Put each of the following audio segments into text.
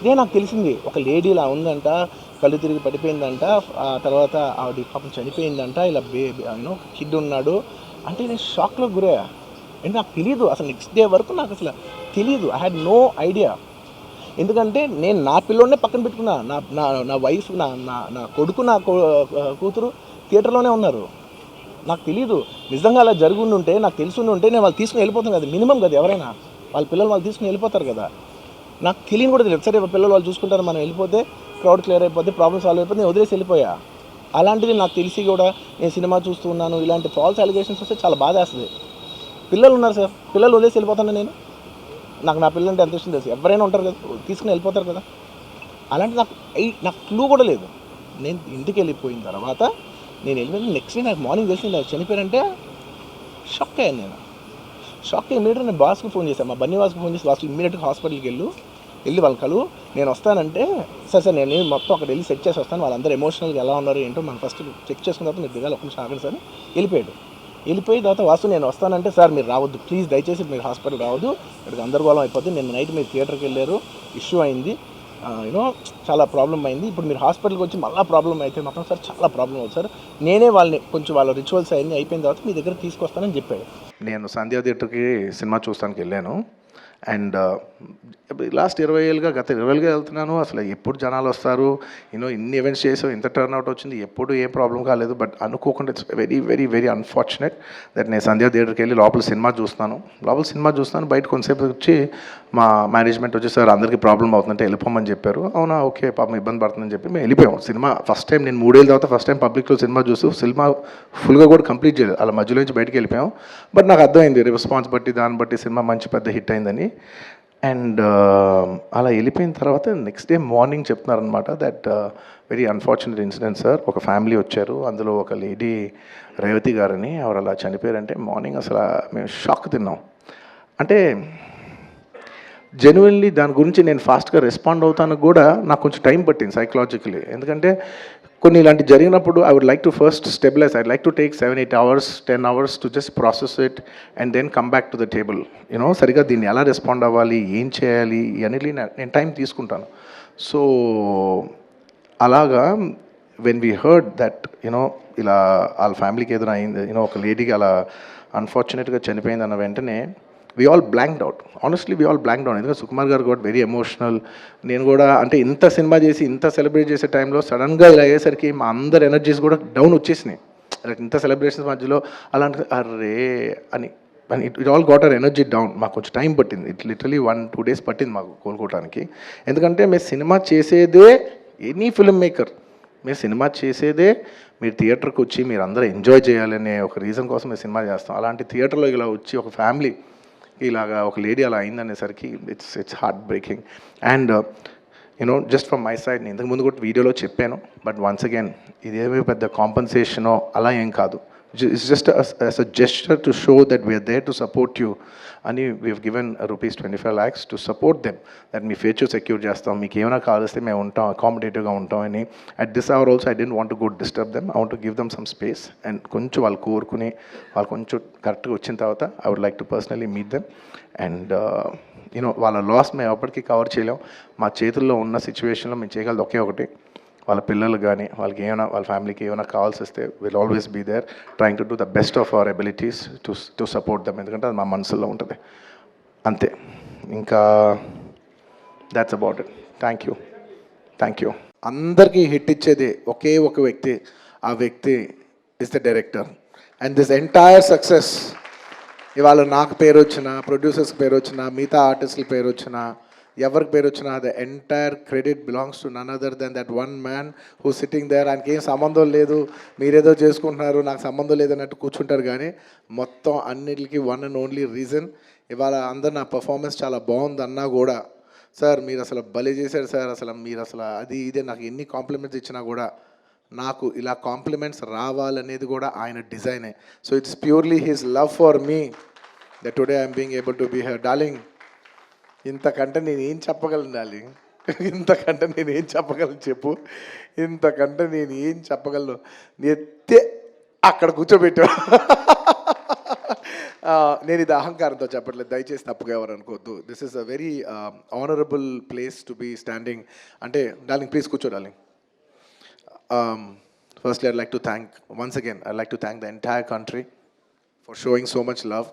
Next day నాకు తెలిసింది ఒక లేడీ ఇలా ఉందంట, కళ్ళు తిరిగి పడిపోయిందంట, ఆ తర్వాత ఆవిడ పాపం చనిపోయిందంట, ఇలా యూనో కిడ్ ఉన్నాడు అంటే నేను షాక్లో గురయ్యా. అంటే నాకు తెలియదు అసలు, నెక్స్ట్ డే వరకు నాకు అసలు తెలియదు. I had no idea. ఎందుకంటే నేను నా పిల్లోనే పక్కన పెట్టుకున్నా, నా నా నా వైఫ్, నా నా నా కొడుకు, నా కూతురు థియేటర్లోనే ఉన్నారు. నాకు తెలియదు. నిజంగా అలా జరుగుండి ఉంటే, నాకు తెలుసుండి ఉంటే నేను వాళ్ళు తీసుకుని వెళ్ళిపోతాను కదా, మినిమం కదా, ఎవరైనా వాళ్ళ పిల్లలు వాళ్ళు తీసుకుని వెళ్ళిపోతారు కదా. నాకు తెలియని కూడా తెలియదు. సరే పిల్లలు వాళ్ళు చూసుకుంటారు, మనం వెళ్ళిపోతే క్రౌడ్ క్లియర్ అయిపోతే, ప్రాబ్లమ్ సాల్వ్ అయిపోతే, నేను వదిలేసి వెళ్ళిపోయా. అలాంటిది నాకు తెలిసి కూడా నేను సినిమా చూస్తూ ఉన్నాను, ఇలాంటి ఫాల్స్ అలిగేషన్స్ వస్తే చాలా బాధ వేస్తుంది. పిల్లలు ఉన్నారు సార్, పిల్లలు వదిలేసి వెళ్ళిపోతాను నేను. నాకు నా పిల్లలు అంటే ఎంత ఇష్టం తెలుసు, ఎవరైనా ఉంటారు కదా, తీసుకుని వెళ్ళిపోతారు కదా. అలాంటి నాకు క్లూ కూడా లేదు. నేను ఇంటికి వెళ్ళిపోయిన తర్వాత నేను వెళ్ళిపోయిన నెక్స్ట్ డే నాకు మార్నింగ్ తెలిసి నాకు చనిపోయారంటే షాక్ అయ్యాను నేను. షాక్ అయ్యి ఇమీడియట్గా నేను బాస్కి ఫోన్ చేశాను, మా బన్నీ బాస్కి ఫోన్ చేసి, బాస్కి ఇమీడియట్గా హాస్పిటల్కి వెళ్ళి వాళ్ళ కలువు, నేను వస్తానంటే సార్ నేను మొత్తం అక్కడ వెళ్ళి సెట్ చేసి వస్తాను, వాళ్ళందరూ ఎమోషనల్గా ఎలా ఉన్నారు ఏంటో మనం ఫస్ట్ చెక్ చేసుకున్న తర్వాత మీరు దిగాలి, ఒక నిమిషం ఆగండి సార్. వెళ్ళిపోయాడు. వెళ్ళిపోయిన తర్వాత వాసు నేను వస్తానంటే, సార్ మీరు రావద్దు ప్లీజ్, దయచేసి మీరు హాస్పిటల్ రావద్దు, ఇక్కడికి గందరగోళం అయిపోద్ది, నేను నైట్ మీరు థియేటర్కి వెళ్ళారు, ఇష్యూ అయింది, యూనో చాలా ప్రాబ్లం అయింది, ఇప్పుడు మీరు హాస్పిటల్కి వచ్చి మళ్ళీ ప్రాబ్లం అయితే మాత్రం సార్ చాలా ప్రాబ్లం అవుతుంది సార్, నేనే వాళ్ళని కొంచెం వాళ్ళ రిచువల్స్ అన్నీ అయిపోయిన తర్వాత మీ దగ్గర తీసుకొస్తానని చెప్పాడు. నేను సంధ్యా థియేటర్కి సినిమా చూస్తానికి వెళ్ళాను. అండ్ లాస్ట్ 20 ఏళ్ళుగా, గత 20 ఏళ్ళుగా వెళ్తున్నాను. అసలు ఎప్పుడు జనాలు వస్తారు, ఇన్ని ఈవెంట్స్ చేసాం, ఇంత టర్న్అవుట్ వచ్చింది, ఎప్పుడు ఏ ప్రాబ్లం కాలేదు. బట్ అనుకోకుండా it's very very very unfortunate that నేను సంధ్యా థియేటర్కి వెళ్ళి లోపల సినిమా చూస్తాను. బయట కొంతసేపు వచ్చి మా మేనేజ్మెంట్ వచ్చి, సార్ అందరికీ ప్రాబ్లం అవుతుందంటే వెళ్ళిపోమని చెప్పారు. అవునా, ఓకే, పాపం ఇబ్బంది పడుతుందని చెప్పి మేము వెళ్ళిపోయాం. సినిమా ఫస్ట్ టైం నేను 3 ఏళ్ళ తర్వాత ఫస్ట్ టైం పబ్లిక్లో సినిమా చూస్తూ, సినిమా ఫుల్గా కూడా కంప్లీట్ చేయలేదు, అలా మధ్యలో నుంచి బయటకు వెళ్ళిపోయాం. బట్ నాకు అర్థమైంది రెస్పాన్స్ బట్టి, దాన్ని బట్టి సినిమా మంచి పెద్ద హిట్ అయిందని. అండ్ అలా వెళ్ళిపోయిన తర్వాత నెక్స్ట్ డే మార్నింగ్ చెప్తున్నారనమాట that very unfortunate incident sir, ఒక ఫ్యామిలీ వచ్చారు, అందులో ఒక లేడీ రేవతి గారని, ఆవిడ అలా చనిపోయారంటే మార్నింగ్ అసలు మేము షాక్ తిన్నాం. అంటే జెన్యున్లీ దాని గురించి నేను ఫాస్ట్గా రెస్పాండ్ అవుతాను కూడా నాకు కొంచెం టైం పట్టింది సైకలాజికలీ. ఎందుకంటే కొన్ని ఇలాంటి జరిగినప్పుడు I would like to first stabilise, I like to take 7-8 hours 10 hours to just process it and then come back to the table. సరిగా దీన్ని ఎలా రెస్పాండ్ అవ్వాలి, ఏం చేయాలి అనేది నేను టైం తీసుకుంటాను. సో అలాగా వెన్ వీ హర్డ్ దట్ ఇలా వాళ్ళ ఫ్యామిలీకి ఏదైనా అయింది, ఒక లేడీకి అలా అన్ఫార్చునేట్గా చనిపోయింది అన్న వెంటనే we all blanked out. Honestly, we all blanked out. ఎందుకంటే సుకుమార్ గారు got very emotional. నేను కూడా అంటే ఇంత సినిమా చేసి ఇంత సెలబ్రేట్ చేసే టైంలో సడన్గా ఇలా అయ్యేసరికి మా అందరి ఎనర్జీస్ కూడా డౌన్ వచ్చేసినాయి. ఇంత సెలబ్రేషన్స్ మధ్యలో అలాంటి అర్రే అని it all got our energy down. మాకు కొంచెం టైం పట్టింది, ఇట్ లిటరలీ 1-2 days పట్టింది మాకు కోలుకోవడానికి. ఎందుకంటే మేము సినిమా చేసేదే, ఎనీ ఫిల్మ్ మేకర్ మీరు సినిమా చేసేదే మీరు థియేటర్కి వచ్చి మీరు అందరూ ఎంజాయ్ చేయాలనే ఒక రీజన్ కోసం మేము సినిమా చేస్తాం. అలాంటి థియేటర్లో ఇలా వచ్చి ఒక ఫ్యామిలీ ఇలాగా ఒక లేడీ అలా అయిందనేసరికి it's heartbreaking. And just from my side, నేను ఇంతకుముందు కూడా వీడియోలో చెప్పాను, బట్ వన్స్ అగైన్ ఇదేమీ పెద్ద కాంపన్సేషనో అలా ఏం కాదు. It's just as a gesture to show that we are there to support you. అని we've given rupees 25 lakhs to support them, that మీ ఫ్యూచర్ సెక్యూర్ చేస్తాం, మీకు ఏమైనా కావాల్స్తే మేము ఉంటాం, అకామిడేటివ్గా ఉంటాం అని. At this hour also I don't want to go disturb them, I want to give them some space. And కొంచెం వాళ్ళు కోరుకుని వాళ్ళు కొంచెం కరెక్ట్గా వచ్చిన తర్వాత I would like to personally meet them. And వాళ్ళ లాస్ మేము ఎప్పటికీ కవర్ చేయలేం. మా చేతుల్లో ఉన్న సిచ్యువేషన్లో మేము చేయగలదు ఒకే ఒకటి, వాళ్ళ పిల్లలు కానీ వాళ్ళకి ఏమైనా వాళ్ళ ఫ్యామిలీకి ఏమైనా కావాల్సి వస్తే will always be there trying to do the best of our abilities to support them. ఎందుకంటే అది మా మనసులో ఉంటుంది అంతే. ఇంకా that's about it. Thank you. అందరికీ హిట్ ఇచ్చేది ఒకే ఒక వ్యక్తి, ఆ వ్యక్తి is the director. And this entire success ఇవాళ నాకు పేరు వచ్చినా, ప్రొడ్యూసర్స్కి పేరు వచ్చినా, మిగతా ఆర్టిస్టుల పేరు వచ్చినా, ఎవరికి పేరు వచ్చినా, the entire credit belongs to none other than that one man who sitting there. ఆయనకి ఏం సంబంధం లేదు, మీరేదో చేసుకుంటున్నారు, నాకు సంబంధం లేదన్నట్టు కూర్చుంటారు. కానీ మొత్తం అన్నిటికీ వన్ అండ్ ఓన్లీ రీజన్, ఇవాళ అందరు నా పర్ఫార్మెన్స్ చాలా బాగుంది అన్నా కూడా, సార్ మీరు అసలు భలే చేశారు సార్, అసలు మీరు అసలు అది ఇదే నాకు ఎన్ని కాంప్లిమెంట్స్ ఇచ్చినా కూడా నాకు ఇలా కాంప్లిమెంట్స్ రావాలనేది కూడా ఆయన డిజైనే. So it's purely his love for me that today I'm being able to be here. Darling, ఇంతకంటే నేను ఏం చెప్పగలను డార్లింగ్, ఇంతకంటే నేను ఏం చెప్పగలను చెప్పు, ఇంతకంటే నేను ఏం చెప్పగలను. ఎత్తే అక్కడ కూర్చోబెట్టా. నేను ఇది అహంకారంతో చెప్పట్లేదు, దయచేసి తప్పుగా ఎవరు అనుకోవద్దు. This is a very honourable place to be standing. అంటే డార్లింగ్ ప్లీజ్ కూర్చో darling. Firstly, I'd like to thank, once again, I'd like to thank the entire country for showing so much love.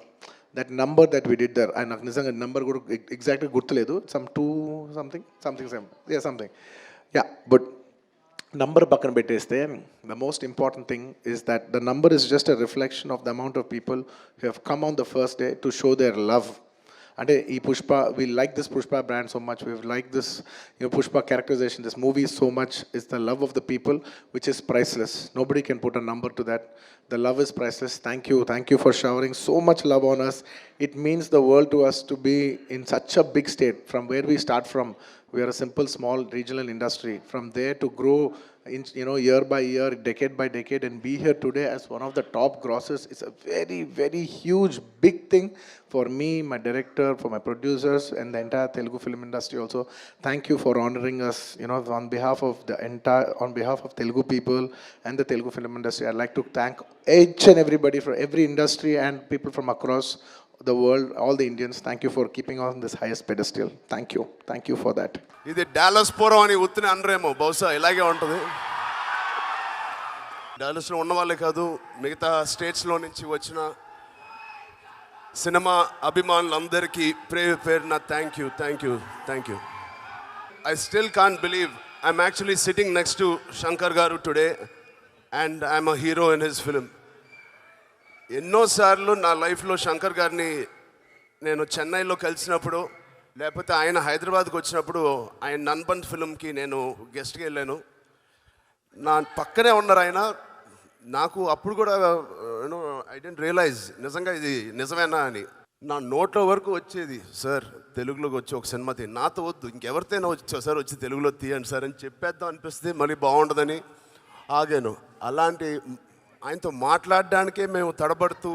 That number that we did there, నాకు నిజంగా number కూడా ఎగ్జాక్ట్గా గుర్తులేదు, some 2 something something but number పక్కన పెట్టేస్తే the most important thing is that the number is just a reflection of the amount of people who have come on the first day to show their love. అంటే ఈ Pushpa, we like this Pushpa brand so much, we like this Pushpa characterisation, this movie so much. Is the love of the people which is priceless. Nobody can put a number to that. The love is priceless. Thank you for showering so much love on us. It means the world to us to be in such a big state. From where we start from, we are a simple small regional industry. From there to grow in, year by year, decade by decade, and be here today as one of the top grossers, it's a very, very huge, big thing for me, my director, for my producers, and the entire Telugu film industry also. Thank you for honoring us, on behalf of Telugu people and the Telugu film industry. I'd like to thank each and everybody from every industry and people from across the world, all the Indians. Thank you for keeping on this highest pedestal. Thank you for that. ఇది Dallas పూర్వం అని ఉత్తిని అనరేమో, బహుశా ఇలాగే ఉంటుంది. డాలస్లో ఉన్న వాళ్ళే కాదు, మిగతా స్టేట్స్లో నుంచి వచ్చిన సినిమా అభిమానులందరికీ పేరున thank you. I still can't believe I'm actually sitting next to Shankar గారు today and I'm a hero in his film. ఎన్నోసార్లు నా లైఫ్లో శంకర్ గారిని నేను చెన్నైలో కలిసినప్పుడు, లేకపోతే ఆయన హైదరాబాద్కి వచ్చినప్పుడు, ఆయన నన్బంద్ ఫిల్మ్కి నేను గెస్ట్గా వెళ్ళాను. నా పక్కనే ఉన్నారు ఆయన. నాకు అప్పుడు కూడా ఐ డెంట్ రియలైజ్ నిజంగా ఇది నిజమేనా అని. నా నోట్ల వరకు వచ్చేది, సార్ తెలుగులోకి వచ్చి ఒక సినిమా తీ, నాతో వద్దు ఇంకెవరితోనైనా వచ్చి సార్ వచ్చి తెలుగులో తీయండి సార్ అని చెప్పేద్దాం అనిపిస్తే మళ్ళీ బాగుండదని ఆగాను. అలాంటి ఆయనతో మాట్లాడడానికే మేము తడబడుతూ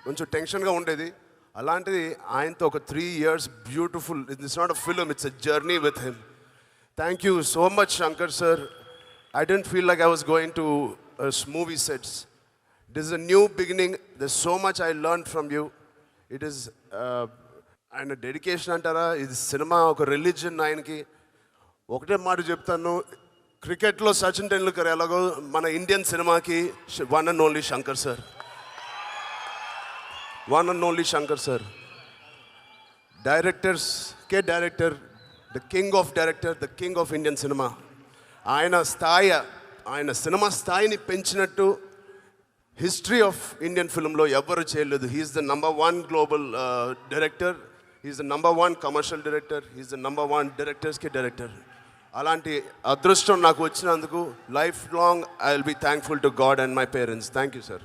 కొంచెం టెన్షన్గా ఉండేది. అలాంటిది ఆయనతో ఒక 3 years beautiful, it's not a film, it's a journey with him. Thank you so much Shankar sir. I don't feel like I was going to movie sets. It is a new beginning. There so much I learn from you. It is ఆయన dedication అంటారా, ఇది cinema ఒక religion ఆయనకి. ఒకటే మాట చెప్తాను, క్రికెట్లో సచిన్ టెండూల్కర్ ఎలాగో మన ఇండియన్ సినిమాకి one and only Shankar sir. Director, the king of Indian cinema. ఆయన సినిమా స్థాయిని పెంచినట్టు హిస్టరీ ఆఫ్ ఇండియన్ ఫిల్మ్లో ఎవ్వరు చేయలేదు. He's the #1 global director, he's the #1 commercial director, he's the #1 డైరెక్టర్స్కి డైరెక్టర్. అలాంటి అదృష్టం నాకు వచ్చినందుకు life long I will be thankful to God and my parents. Thank you sir.